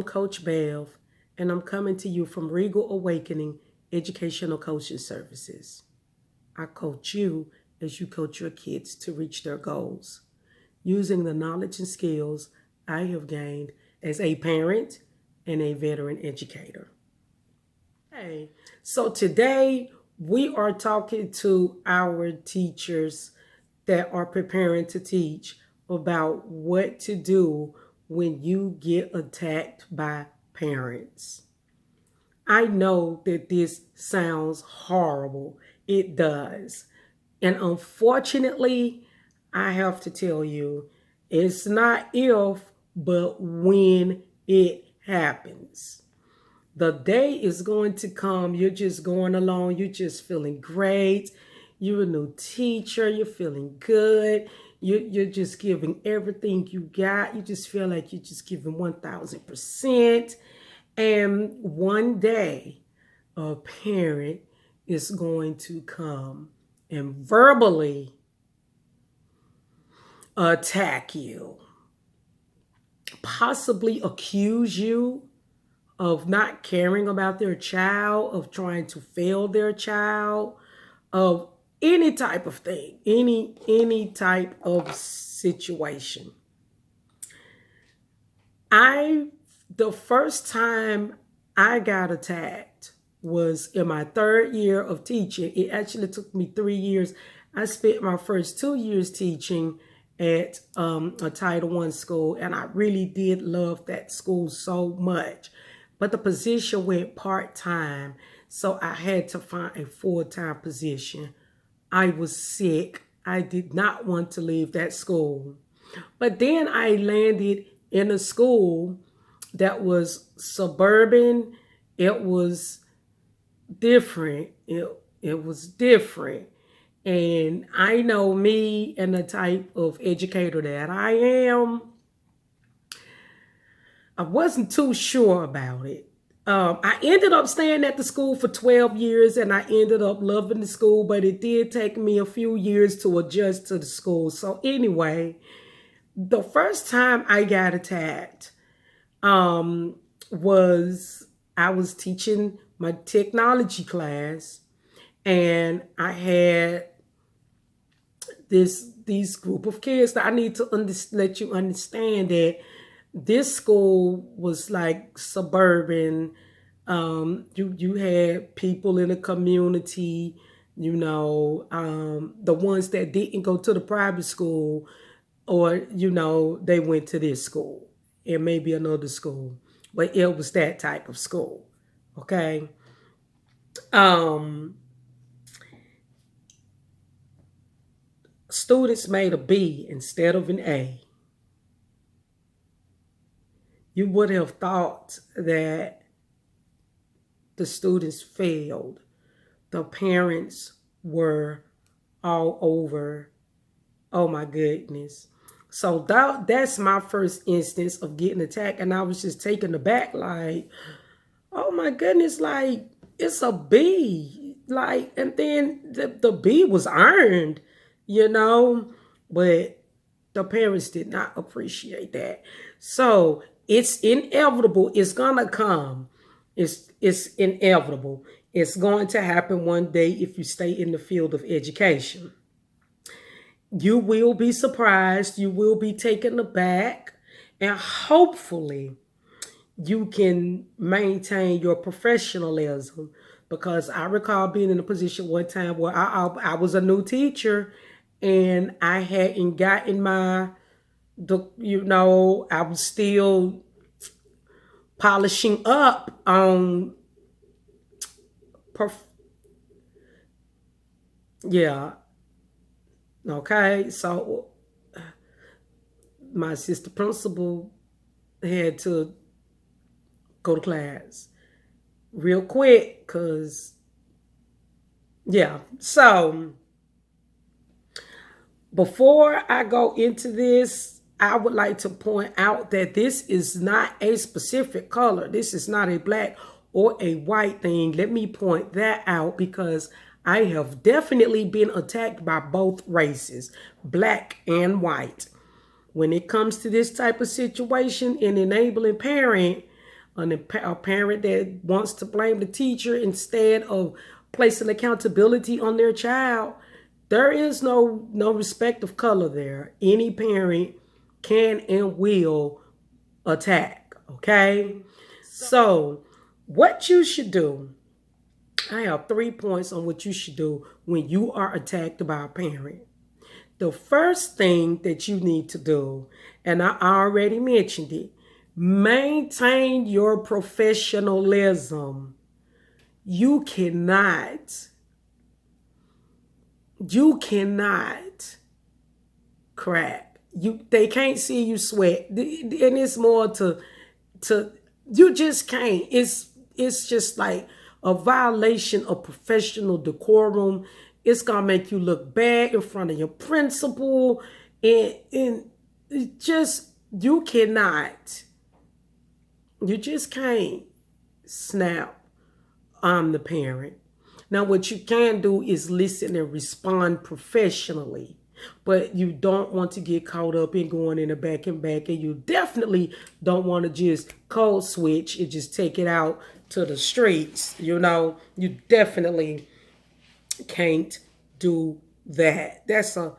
Coach Bev, and I'm coming to you from Regal Awakening Educational Coaching Services. I coach you as you coach your kids to reach their goals using the knowledge and skills I have gained as a parent and a veteran educator. Hey, so today we are talking to our teachers that are preparing to teach about what to do when you get attacked by parents. I know that this sounds horrible. It does. And unfortunately, I have to tell you, it's not if, but when it happens. The day is going to come. You're just going along. You're just feeling great. You're a new teacher. You're feeling good. You're just giving everything you got. You just feel like you're just giving 1,000%. And one day, a parent is going to come and verbally attack you, possibly accuse you of not caring about their child, of trying to fail their child, of any type of thing, any type of situation. The first time I got attacked was in my 3rd year of teaching. It actually took me 3 years. I spent my first 2 years teaching at a Title I school, and I really did love that school so much. But the position went part-time, so I had to find a full-time position. I was sick. I did not want to leave that school. But then I landed in a school that was suburban. It was different. It was different. And I know me and the type of educator that I am, I wasn't too sure about it. I ended up staying at the school for 12 years and I ended up loving the school, but it did take me a few years to adjust to the school. So anyway, the first time I got attacked was I was teaching my technology class, and I had these group of kids that I need to let you understand that this school was like suburban. You had people in the community, the ones that didn't go to the private school, or, they went to this school and maybe another school, but it was that type of school. Okay. Students made a B instead of an A. You would have thought that the students failed. The parents were all over. Oh my goodness. So that's my first instance of getting attacked. And I was just taken aback, like, oh my goodness, like, it's a B. Like, and then the B was earned, but the parents did not appreciate that. So it's inevitable. It's gonna come. It's inevitable. It's going to happen one day if you stay in the field of education. You will be surprised. You will be taken aback. And hopefully you can maintain your professionalism, because I recall being in a position one time where I was a new teacher and I hadn't gotten I was still polishing up on yeah. Okay, so my assistant principal had to go to class real quick because, yeah. So before I go into this, I would like to point out that this is not a specific color. This is not a black or a white thing. Let me point that out, because I have definitely been attacked by both races, black and white. When it comes to this type of situation, an enabling parent, a parent that wants to blame the teacher instead of placing accountability on their child, there is no respect of color there. Any parent can and will attack. Okay, so what you should do, I have 3 points on what you should do when you are attacked by a parent. The first thing that you need to do, and I already mentioned it, maintain your professionalism. You cannot crack. They can't see you sweat. And it's more to you just can't. It's just like a violation of professional decorum. It's gonna make you look bad in front of your principal, and it just you cannot. You just can't snap. I'm the parent. Now, what you can do is listen and respond professionally, but you don't want to get caught up in going in the back and back, and you definitely don't want to just code switch and just take it out to the streets. You definitely can't do that. That's a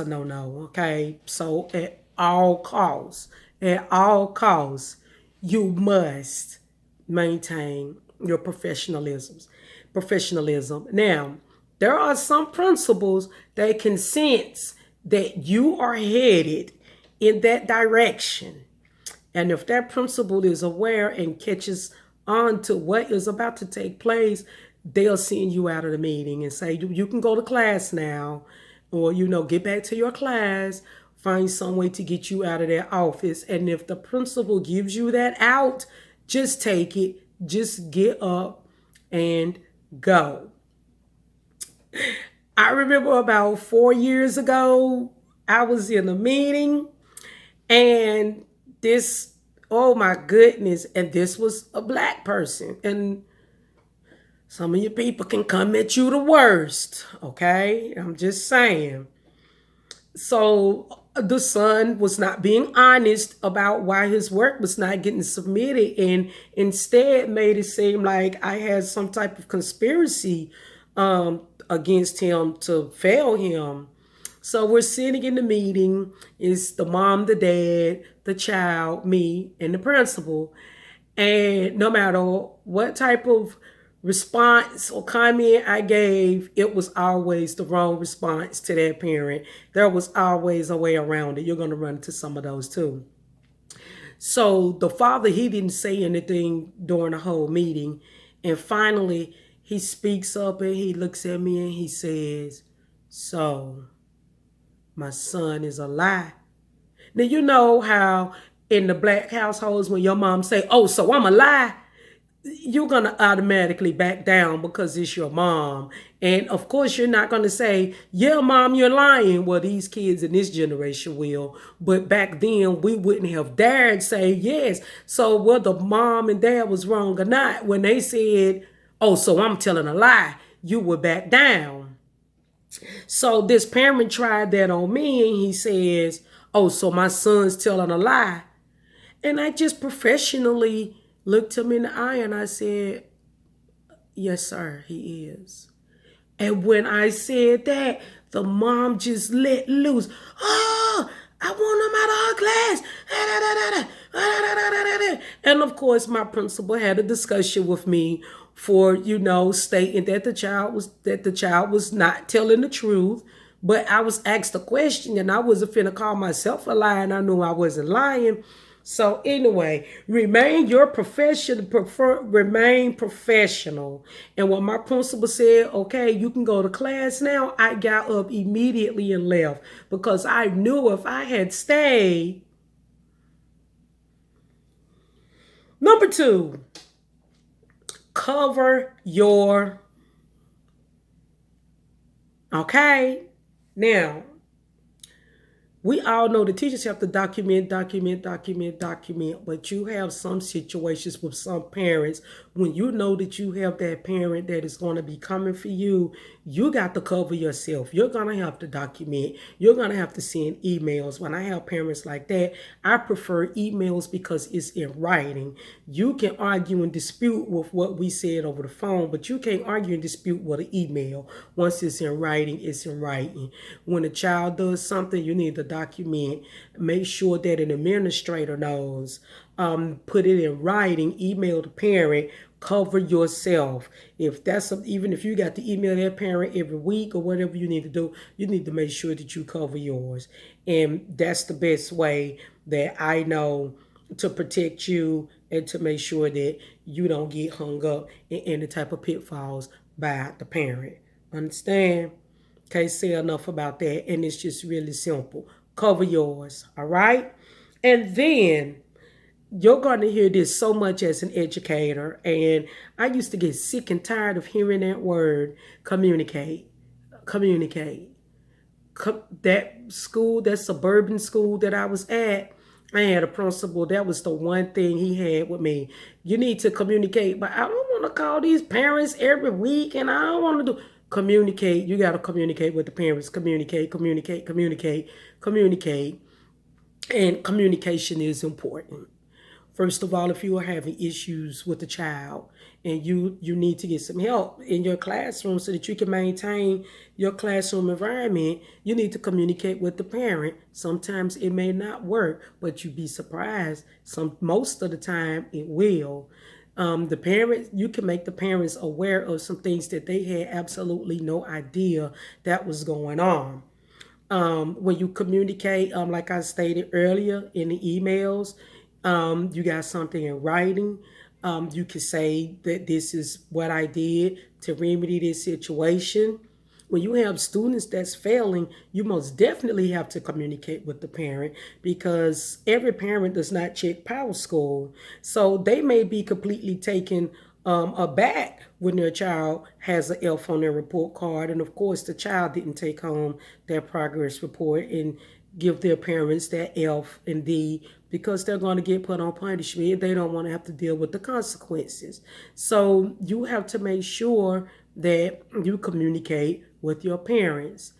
no-no, okay? So at all costs, you must maintain your professionalism. Now, there are some principles that can sense that you are headed in that direction. And if that principal is aware and catches on to what is about to take place, they'll send you out of the meeting and say, you can go to class now, or, get back to your class, find some way to get you out of that office. And if the principal gives you that out, just take it, just get up and go. I remember about 4 years ago, I was in a meeting, and this, oh my goodness, and this was a Black person. And some of you people can come at you the worst, okay? I'm just saying. So the son was not being honest about why his work was not getting submitted, and instead made it seem like I had some type of conspiracy against him to fail him. So we're sitting in the meeting. It's the mom, the dad, the child, me, and the principal. And no matter what type of response or comment I gave, it was always the wrong response to that parent. There was always a way around it. You're going to run into some of those too. So the father, he didn't say anything during the whole meeting. And finally, he speaks up and he looks at me and he says, "So, my son is a lie." Now, you know how in the Black households, when your mom say, "Oh, so I'm a lie," you're going to automatically back down because it's your mom. And of course, you're not going to say, "Yeah, mom, you're lying." Well, these kids in this generation will. But back then, we wouldn't have dared say yes. So whether mom and dad was wrong or not, when they said, "Oh, so I'm telling a lie," you would back down. So this parent tried that on me, and he says, "Oh, so my son's telling a lie." And I just professionally looked him in the eye and I said, "Yes, sir, he is." And when I said that, the mom just let loose. "Oh, I want him out of our class." And of course, my principal had a discussion with me for, stating that the child was not telling the truth. But I was asked a question and I wasn't finna call myself a liar, and I knew I wasn't lying. So anyway, remain professional. And when my principal said, "Okay, you can go to class now," I got up immediately and left, because I knew if I had stayed. Number 2, cover your, okay? Now, We all know the teachers have to document, but you have some situations with some parents when you know that you have that parent that is going to be coming for you, you got to cover yourself. You're going to have to document. You're going to have to send emails. When I have parents like that, I prefer emails because it's in writing. You can argue and dispute with what we said over the phone, but you can't argue and dispute with an email. Once it's in writing, it's in writing. When a child does something, you need to document. Make sure that an administrator knows. Put it in writing. Email the parent. Cover yourself. If that's even if you got to email that parent every week or whatever you need to do, you need to make sure that you cover yours. And that's the best way that I know to protect you and to make sure that you don't get hung up in any type of pitfalls by the parent. Understand? Can't say enough about that. And it's just really simple. Cover yours. All right? And then you're going to hear this so much as an educator. And I used to get sick and tired of hearing that word, communicate. Communicate. That school, that suburban school that I was at, I had a principal. That was the one thing he had with me. You need to communicate, but I don't want to call these parents every week, and I don't want to do communicate. You got to communicate with the parents. Communicate, communicate, communicate, communicate, and communication is important. First of all, if you are having issues with a child and you need to get some help in your classroom so that you can maintain your classroom environment, you need to communicate with the parent. Sometimes it may not work, but you'd be surprised. Most of the time it will. The parents, you can make the parents aware of some things that they had absolutely no idea that was going on. When you communicate, like I stated earlier in the emails, you got something in writing. You can say that this is what I did to remedy this situation. When you have students that's failing, you most definitely have to communicate with the parent because every parent does not check Power School. So they may be completely taken aback when their child has an F on their report card. And of course, the child didn't take home their progress report and give their parents that F and D because they're going to get put on punishment. They don't want to have to deal with the consequences. So you have to make sure that you communicate with your parents.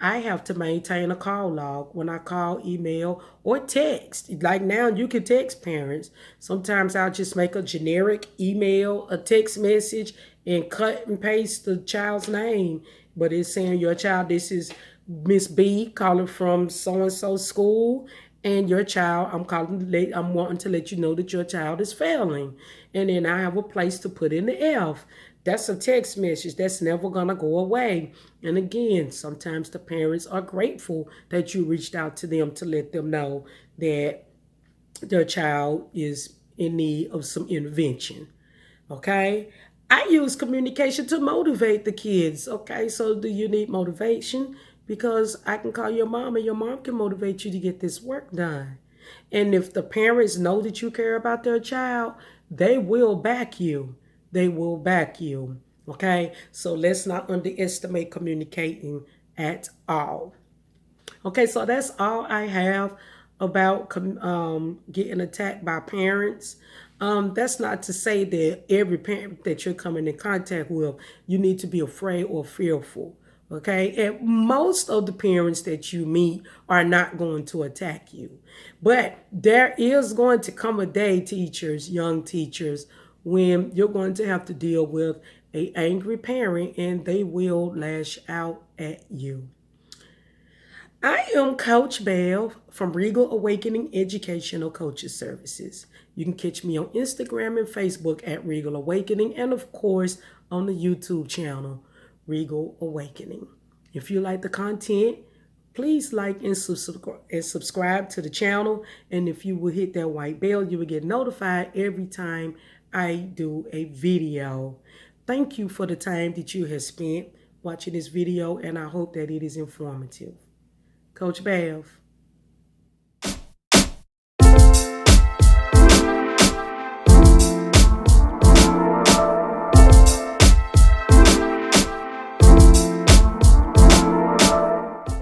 I have to maintain a call log when I call, email, or text. Like now, you can text parents. Sometimes I'll just make a generic email, a text message, and cut and paste the child's name. But it's saying your child, this is Miss B calling from so-and-so school, and your child, I'm wanting to let you know that your child is failing. And then I have a place to put in the F. That's a text message that's never gonna go away. And again, sometimes the parents are grateful that you reached out to them to let them know that their child is in need of some intervention. Okay? I use communication to motivate the kids. Okay, so do you need motivation? Because I can call your mom and your mom can motivate you to get this work done. And if the parents know that you care about their child, they will back you. They will back you. Okay, so let's not underestimate communicating at all. Okay, so that's all I have about getting attacked by parents. That's not to say that every parent that you're coming in contact with, you need to be afraid or fearful. Okay, and most of the parents that you meet are not going to attack you. But there is going to come a day, teachers, young teachers, when you're going to have to deal with an angry parent and they will lash out at you. I am Coach Bev from Regal Awakening Educational Coaches Services. You can catch me on Instagram and Facebook at Regal Awakening, and of course on the YouTube channel, Regal Awakening. If you like the content, please like and subscribe to the channel. And if you will hit that white bell, you will get notified every time I do a video. Thank you for the time that you have spent watching this video, and I hope that it is informative. Coach Bev.